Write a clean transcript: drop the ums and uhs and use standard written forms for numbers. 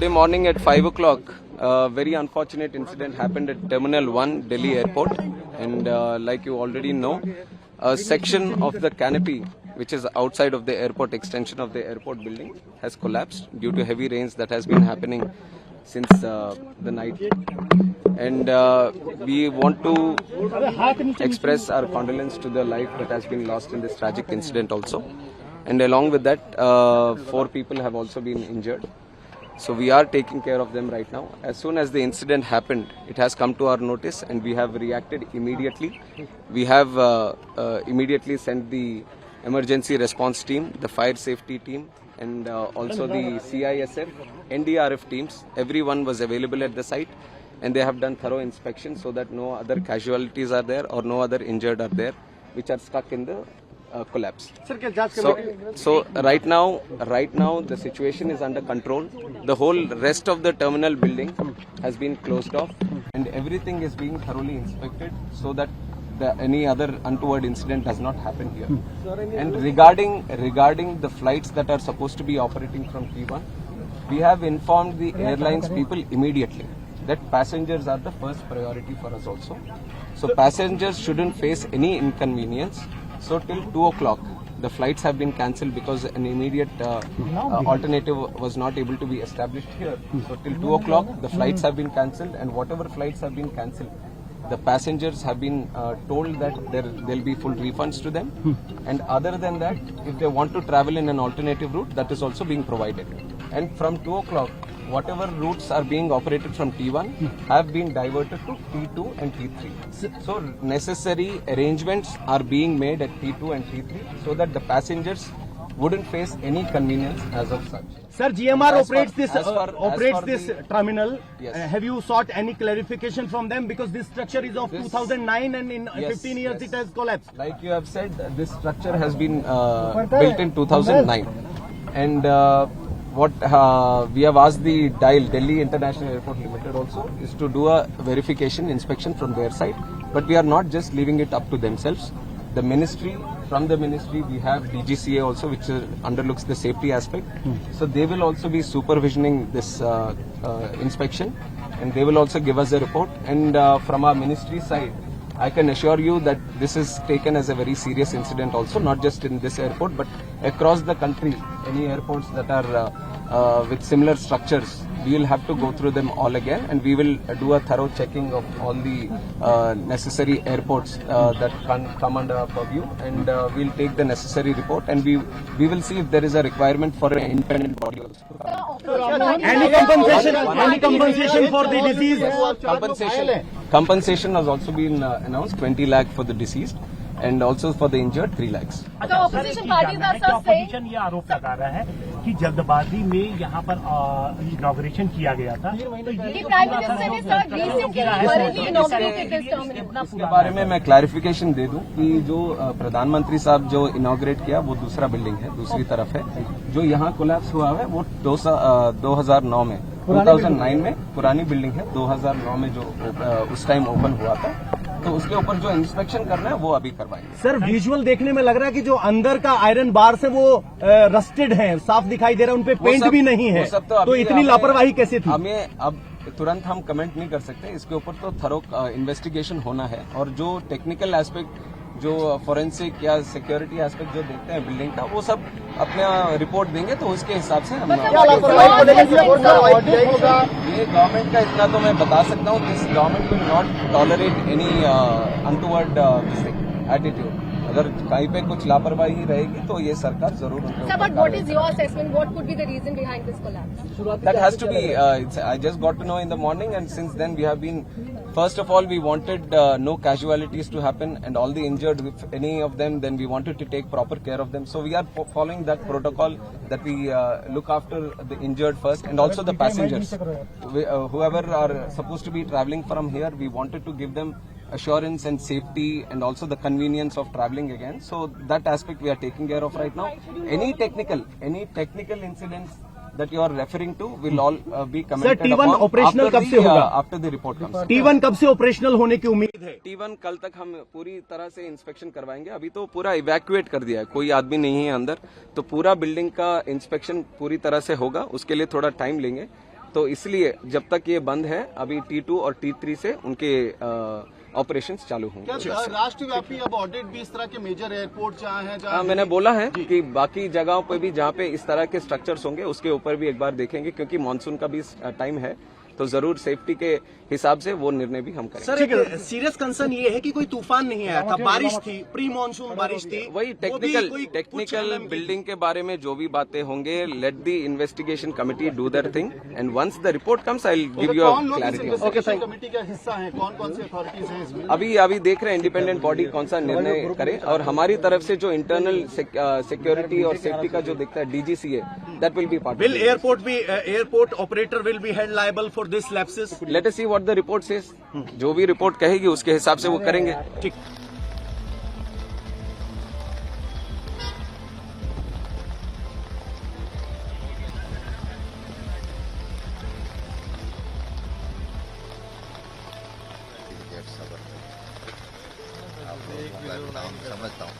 Today morning at 5 o'clock, a very unfortunate incident happened at Terminal 1, Delhi Airport. And like you already know, a section of the canopy, which is outside of the airport extension of the airport building, has collapsed due to heavy rains that has been happening since the night. And we want to express our condolence to the life that has been lost in this tragic incident also. And along with that, 4 people have also been injured. So we are taking care of them right now. As soon as the incident happened, it has come to our notice and we have reacted immediately. We have immediately sent the emergency response team, the fire safety team, and also the CISF, NDRF teams. Everyone was available at the site and they have done thorough inspection so that no other casualties are there or no other injured are there which are stuck in the collapse. So right now the situation is under control. The whole rest of the terminal building has been closed off and everything is being thoroughly inspected so that any other untoward incident does not happen here. And regarding the flights that are supposed to be operating from T1, we have informed the airlines people immediately that passengers are the first priority for us also. So passengers shouldn't face any inconvenience. So till 2 o'clock, the flights have been cancelled because an immediate alternative was not able to be established here. So till 2 o'clock, the flights have been cancelled, and whatever flights have been cancelled, the passengers have been told that there will be full refunds to them. And other than that, if they want to travel in an alternative route, that is also being provided. And from 2 o'clock, whatever routes are being operated from T1 have been diverted to T2 and T3. So necessary arrangements are being made at T2 and T3 so that the passengers wouldn't face any convenience as of such. Sir, GMR operates this terminal. Yes. Have you sought any clarification from them? Because this structure is of 2009 and in 15 years it has collapsed. Like you have said, this structure has been built in 2009. And what we have asked the DIAL, Delhi International Airport Limited also, is to do a verification inspection from their side. But we are not just leaving it up to themselves. The ministry, from the ministry, we have DGCA also, which underlooks the safety aspect. So they will also be supervisioning this inspection, and they will also give us a report. And from our ministry side, I can assure you that this is taken as a very serious incident also, not just in this airport, but across the country. Any airports that are with similar structures, we will have to go through them all again, and we will do a thorough checking of all the necessary airports that can come under our purview, and we'll take the necessary report, and we will see if there is a requirement for an independent body also. Any compensation for the disease? Compensation has also been announced, 20 lakh for the deceased, and also for the injured 3 lakhs. The opposition parties are saying ये आरोप लगा रहा है कि जल्दबाजी में यहाँ पर इनॉग्रेशन किया गया था। इसके बारे में मैं क्लैरिफिकेशन दे दूं कि जो प्रधानमंत्री साहब जो इनॉग्रेट किया वो दूसरा बिल्डिंग है, दूसरी तरफ है। जो यहाँ कोलैप्स हुआ है वो 2009 में पुरानी बिल्डिंग है, 2009 में जो उस टाइम ओपन हुआ था, तो उसके ऊपर जो इंस्पेक्शन करना है वो अभी करवाएंगे। सर, विजुअल देखने में लग रहा है कि जो अंदर का आयरन बार से वो रस्टेड है, साफ दिखाई दे रहा है, उनपे पेंट भी नहीं है, तो इतनी लापरवाही कैसे थी? हमें अब तुरंत हम कमेंट नहीं कर सकते, इसके ऊपर तो थरो इन्वेस्टिगेशन होना है, और जो टेक्निकल एस्पेक्ट, जो फॉरेंसिक या सिक्योरिटी एस्पेक्ट जो देखते हैं बिल्डिंग का, वो सब अपना रिपोर्ट देंगे, तो उसके हिसाब से हम ये गवर्नमेंट का इतना तो मैं बता सकता हूँ, this government will not tolerate any untoward attitude. अगर कहीं पे कुछ लापरवाही रहेगी तो ये सरकार जरूर That has to be, I just got to know in the morning, and since then we have been, first of all we wanted no casualties to happen, and all the injured, if any of them, then we wanted to take proper care of them. So we are following that protocol, that we look after the injured first, and also the passengers. Whoever are supposed to be traveling from here, we wanted to give them assurance and safety, and also the convenience of traveling again. So that aspect we are taking care of right now. Any technical incidents that you are referring to will all be commented Sir, T1 operational कब से होगा? After the report comes. T1 कब से operational होने की उम्मीद है? T1 कल तक हम पूरी तरह से इंस्पेक्शन करवाएंगे। अभी तो पूरा इवैक्यूएट कर दिया है, कोई आदमी नहीं है अंदर, तो पूरा बिल्डिंग का इंस्पेक्शन पूरी तरह से होगा, उसके लिए थोड़ा टाइम लेंगे। तो इसलिए जब तक ये बंद है अभी T2 और T3 से उनके ऑपरेशंस चालू होंगे। क्या राष्ट्रव्यापी अब ऑडिट भी इस तरह के मेजर एयरपोर्ट जहाँ हैं जहाँ मैंने बोला है कि बाकी जगहों पे भी जहाँ पे इस तरह के स्ट्रक्चर्स होंगे उसके ऊपर भी एक बार देखेंगे, क्योंकि मानसून का भी टाइम है तो जरूर सेफ्टी के हिसाब से वो निर्णय भी हम करेंगे। सर एक सीरियस कंसर्न ये है कि कोई तूफान नहीं आया था, बारिश थी, प्री मानसून बारिश थी। वही टेक्निकल बिल्डिंग के बारे में जो भी बातें होंगे, let the investigation committee do their thing and once the report comes I will give you कौन लोग इस क्लैरिटी। इन्वेस्टिगेशन कमेटी का हिस्सा हैं, कौन कौन सी अथॉरिटीज हैं इसमें? अभी देख रहे हैं इंडिपेंडेंट बॉडी कौन सा निर्णय करे, और हमारी तरफ से जो इंटरनल सिक्योरिटी और सेफ्टी का जो दिखता है DGCA, that will be part. Will airport operator will be held liable for this lapses? Let us see what the report says. जो भी रिपोर्ट कहेगी उसके हिसाब से वो करेंगे। ठीक। समझता हूँ।